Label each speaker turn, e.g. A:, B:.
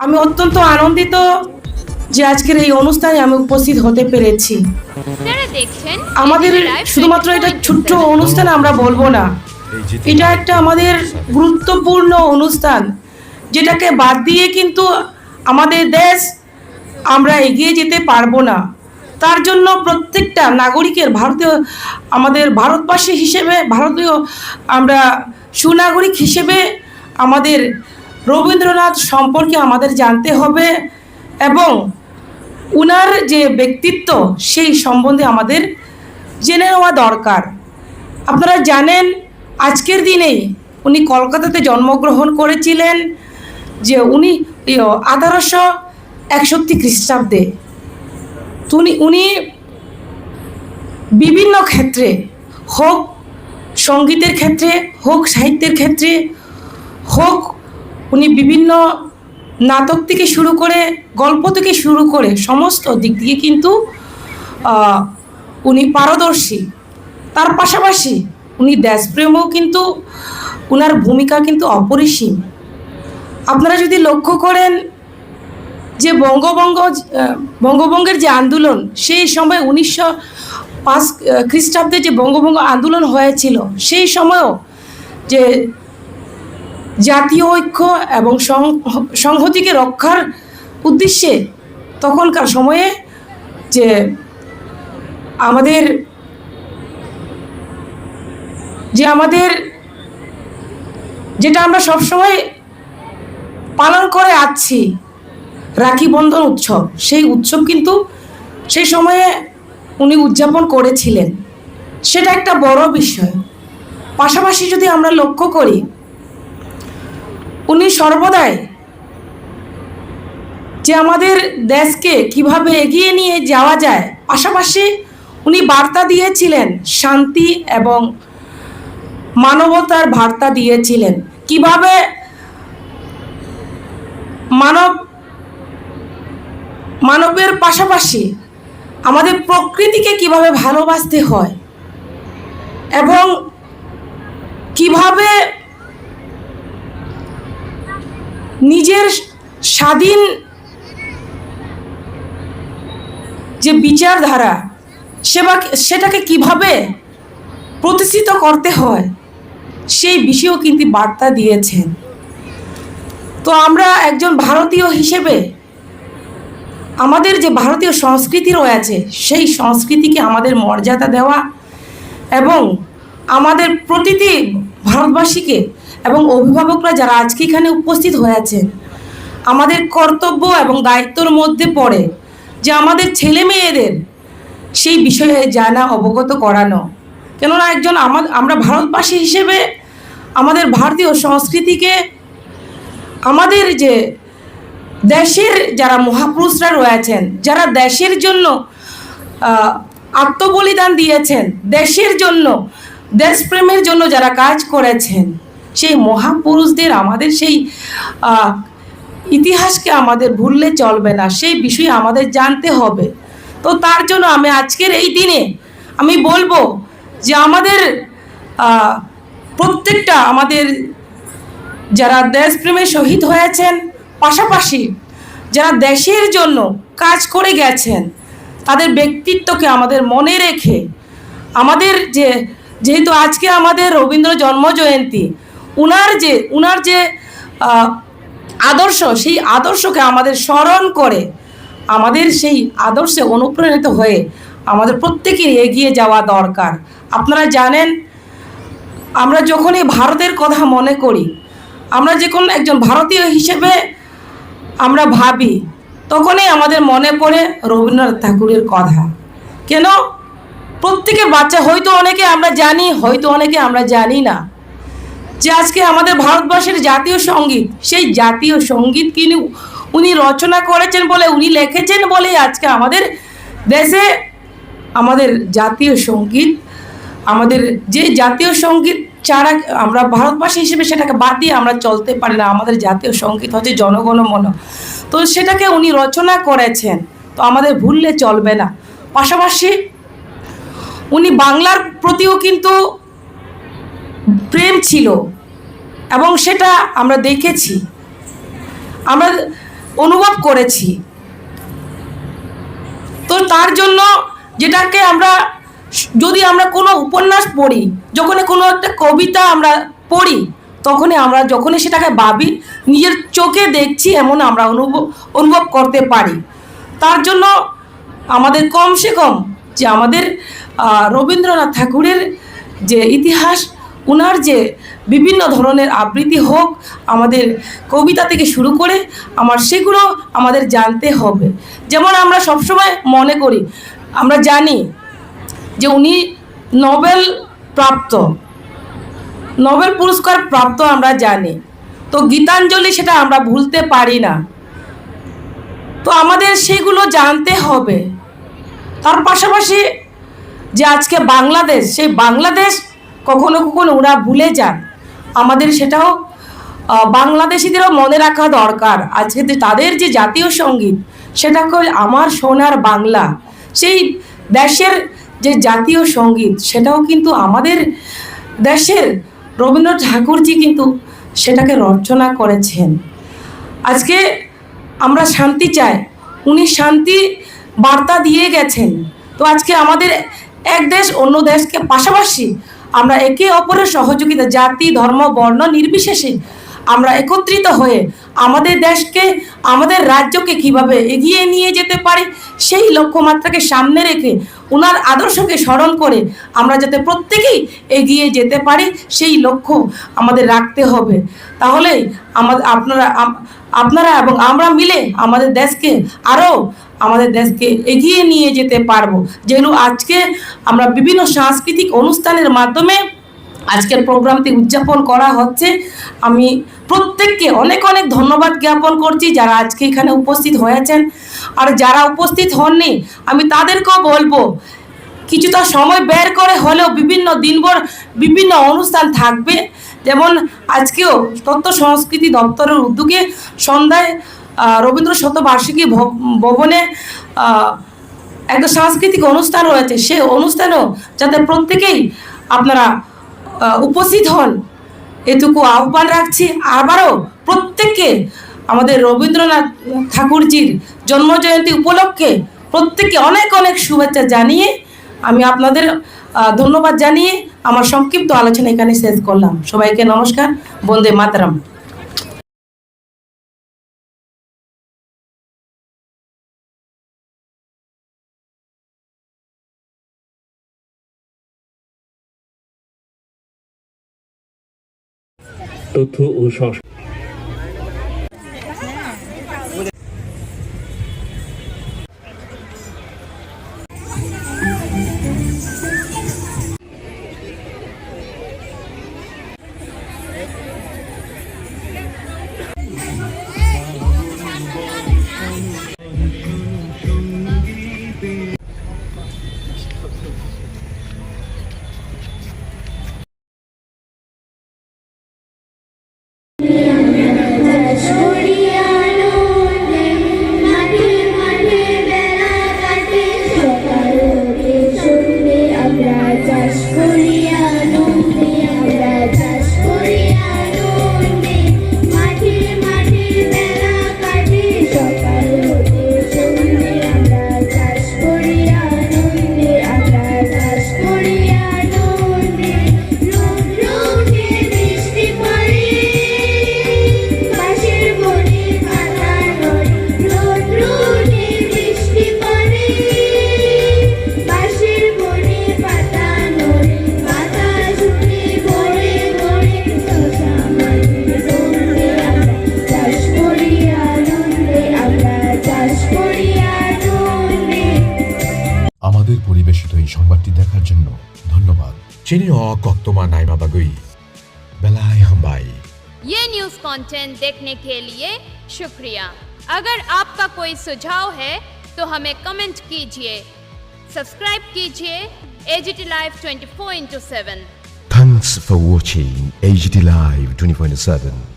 A: আমি অত্যন্ত আনন্দিত যে আজকের এই অনুষ্ঠানে আমি উপস্থিত হতে পেরেছি। আমাদের শুধুমাত্র এটা ছোট্ট অনুষ্ঠান আমরা বলবো না, এটা একটা আমাদের গুরুত্বপূর্ণ অনুষ্ঠান, যেটাকে বাদ দিয়ে কিন্তু আমাদের দেশ আমরা এগিয়ে যেতে পারবো না। তার জন্য প্রত্যেকটা নাগরিকের আমাদের ভারতবাসী হিসেবে, ভারতীয় আমরা সুনাগরিক হিসেবে আমাদের রবীন্দ্রনাথ সম্পর্কে আমাদের জানতে হবে এবং উনার যে ব্যক্তিত্ব সেই সম্বন্ধে আমাদের জেনে নেওয়া দরকার। আপনারা জানেন আজকের দিনেই উনি কলকাতাতে জন্মগ্রহণ করেছিলেন, যে উনি 1861 খ্রিস্টাব্দে। উনি বিভিন্ন ক্ষেত্রে, হোক সঙ্গীতের ক্ষেত্রে, হোক সাহিত্যের ক্ষেত্রে, হোক উনি বিভিন্ন নাটক থেকে শুরু করে, গল্প থেকে শুরু করে সমস্ত দিক দিয়ে কিন্তু উনি পারদর্শী। তার পাশাপাশি উনি দেশপ্রেমও কিন্তু, উনার ভূমিকা কিন্তু অপরিসীম। আপনারা যদি লক্ষ্য করেন যে বঙ্গভঙ্গের যে আন্দোলন, সেই সময় 1905 খ্রিস্টাব্দে যে বঙ্গভঙ্গ আন্দোলন হয়েছিল, সেই সময়ও যে জাতীয় ঐক্য এবং সংহতিকে রক্ষার উদ্দেশ্যে তখনকার সময়ে যে আমাদের যেটা আমরা সবসময় পালন করে আসছি, রাখি বন্ধন উৎসব, সেই উৎসব কিন্তু সেই সময়ে উনি উদযাপন করেছিলেন। সেটা একটা বড় বিষয়। পাশাপাশি যদি আমরা লক্ষ্য করি, উনি সর্বদাই যে আমাদের দেশকে কিভাবে এগিয়ে নিয়ে যাওয়া যায়, পাশাপাশি উনি বার্তা দিয়েছিলেন শান্তি এবং মানবতার বার্তা দিয়েছিলেন, কিভাবে মানবের পাশাপাশি আমাদের প্রকৃতিকে কিভাবে ভালোবাসতে হয় এবং কিভাবে নিজের স্বাধীন যে বিচারধারা সেটাকে কিভাবে প্রতিষ্ঠিত করতে হয়, সেই বিষয়েও কিন্তু বার্তা দিয়েছেন। তো আমরা একজন ভারতীয় হিসেবে আমাদের যে ভারতীয় সংস্কৃতি রয়েছে, সেই সংস্কৃতিকে আমাদের মর্যাদা দেওয়া এবং আমাদের প্রতিটি ভারতবাসীকে এবং অভিভাবকরা যারা আজকে এখানে উপস্থিত হয়েছেন, আমাদের কর্তব্য এবং দায়িত্বর মধ্যে পড়ে যে আমাদের ছেলে মেয়েদের সেই বিষয়ে জানা, অবগত করানো। কেননা আমরা ভারতবাসী হিসেবে আমাদের ভারতীয় সংস্কৃতিকে, আমাদের যে দেশের যারা মহাপুরুষরা রয়েছেন, যারা দেশের জন্য আত্মবলিদান দিয়েছেন, দেশের জন্য, দেশপ্রেমের জন্য যারা কাজ করেছেন, সেই মহাপুরুষদের আমাদের সেই ইতিহাসকে আমাদের ভুললে চলবে না, সেই বিষয়ে আমাদের জানতে হবে। তো তার জন্য আমি আজকের এই দিনে আমি বলবো যে আমাদের প্রত্যেকটা আমাদের যারা দেশপ্রেমে শহীদ হয়েছেন, পাশাপাশি যারা দেশের জন্য কাজ করে গেছেন, তাদের ব্যক্তিত্বকে আমাদের মনে রেখে আমাদের যেহেতু আজকে আমাদের রবীন্দ্র জন্মজয়ন্তী, উনার যে আদর্শ, সেই আদর্শকে আমাদের স্মরণ করে আমাদের সেই আদর্শে অনুপ্রাণিত হয়ে আমাদের প্রত্যেকের এগিয়ে যাওয়া দরকার। আপনারা জানেন, আমরা যখনই ভারতের কথা মনে করি, আমরা যখন একজন ভারতীয় হিসেবে আমরা ভাবি, তখনই আমাদের মনে পড়ে রবীন্দ্রনাথ ঠাকুরের কথা। কেন? প্রত্যেকের বাচ্চা, হয়তো অনেকে আমরা জানি, হয়তো অনেকে আমরা জানি না, যে আজকে আমাদের ভারতবর্ষের জাতীয় সঙ্গীত, সেই জাতীয় সঙ্গীত কিন্তু উনি রচনা করেছেন বলে, উনি লিখেছেন বলে আজকে আমাদের দেশে আমাদের জাতীয় সঙ্গীত, আমাদের যে জাতীয় সঙ্গীত ছাড়া আমরা ভারতবাসী হিসেবে সেটাকে বাদ দিয়ে আমরা চলতে পারি না। আমাদের জাতীয় সঙ্গীত হচ্ছে জনগণমন। তো সেটাকে উনি রচনা করেছেন, তো আমাদের ভুললে চলবে না। পাশাপাশি উনি বাংলার প্রতিও কিন্তু প্রেম ছিল এবং সেটা আমরা দেখেছি। আমরা অনুভব করেছি। তো তার জন্য যেটাকে আমরা যদি আমরা কোনো উপন্যাস পড়ি, যখন কোনো একটা কবিতা আমরা পড়ি, তখনই আমরা যখনই সেটাকে ভাবি, নিজের চোখে দেখছি এমন আমরা অনুভব করতে পারি। তার জন্য আমাদের কমসে কম যে আমাদের রবীন্দ্রনাথ ঠাকুরের যে ইতিহাস, ওনার যে বিভিন্ন ধরনের আবৃত্তি হোক, আমাদের কবিতা থেকে শুরু করে সেগুলো আমাদের জানতে হবে। যেমন আমরা সবসময় মনে করি, আমরা জানি যে উনি নোবেল পুরস্কার প্রাপ্ত আমরা জানি। তো গীতাঞ্জলি সেটা আমরা ভুলতে পারি না। তো আমাদের সেগুলো জানতে হবে। তার পাশাপাশি যে আজকে বাংলাদেশ, সেই বাংলাদেশ কখনো কখনো ওরা ভুলে যান, আমাদের সেটাও বাংলাদেশিদেরও মনে রাখা দরকার। আজকে তাদের যে জাতীয় সঙ্গীত, সেটাকে আমার সোনার বাংলা, সেই দেশের যে জাতীয় সঙ্গীত, সেটাও কিন্তু আমাদের দেশের রবীন্দ্রনাথ ঠাকুরজি কিন্তু সেটাকে রচনা করেছেন। আজকে আমরা শান্তি চাই, উনি শান্তি বার্তা দিয়ে গেছেন। তো আজকে আমাদের এক দেশ অন্য দেশকে পাশাপাশি আমরা একে অপরের সহযোগিতা, জাতি ধর্ম বর্ণ নির্বিশেষে আমরা একত্রিত হয়ে আমাদের দেশকে, আমাদের রাজ্যকে কিভাবে এগিয়ে নিয়ে যেতে পারি, সেই লক্ষ্যমাত্রাকে সামনে রেখে ওনার আদর্শকে স্মরণ করে আমরা যাতে প্রত্যেকেই এগিয়ে যেতে পারি, সেই লক্ষ্য আমাদের রাখতে হবে। তাহলেই আপনারা এবং আমরা মিলে আমাদের দেশকে এগিয়ে নিয়ে যেতে পারবো। যেগুলো আজকে আমরা বিভিন্ন সাংস্কৃতিক অনুষ্ঠানের মাধ্যমে আজকের প্রোগ্রামটি উদযাপন করা হচ্ছে। আমি প্রত্যেককে অনেক অনেক ধন্যবাদ জ্ঞাপন করছি যারা আজকে এখানে উপস্থিত হয়েছেন। আর যারা উপস্থিত হননি, আমি তাদেরকেও বলবো কিছুটা সময় বের করে হলেও বিভিন্ন দিনভর বিভিন্ন অনুষ্ঠান থাকবে। যেমন আজকেও তথ্য সংস্কৃতি দপ্তরের উদ্যোগে সন্ধ্যায় রবীন্দ্র শতবার্ষিকী ভবনে একটা সাংস্কৃতিক অনুষ্ঠান রয়েছে। সেই অনুষ্ঠানেও যাতে প্রত্যেকেই আপনারা উপস্থিত হন, এটুকু আহ্বান রাখছি। আবারও প্রত্যেককে আমাদের রবীন্দ্রনাথ ঠাকুরজির জন্মজয়ন্তী উপলক্ষে প্রত্যেককে অনেক অনেক শুভেচ্ছা জানিয়ে আমি আপনাদের ধন্যবাদ জানিয়ে আমার সংক্ষিপ্ত আলোচনা এখানে শেষ করলাম। সবাইকে নমস্কার, বন্দে মাতরম।
B: তথ্য ও সংস্কৃতি
C: পরিবেশিত এই সংবাদটি দেখার জন্য ধন্যবাদ। চিনিও কক্তমা নাইমা বাগুই বেলাই হাম্বাই।
D: ये न्यूज़ कंटेंट देखने के लिए शुक्रिया। अगर आपका कोई सुझाव है तो हमें कमेंट कीजिए, सब्सक्राइब कीजिए AGT Live 24/7।
C: Thanks for watching AGT Live 24/7.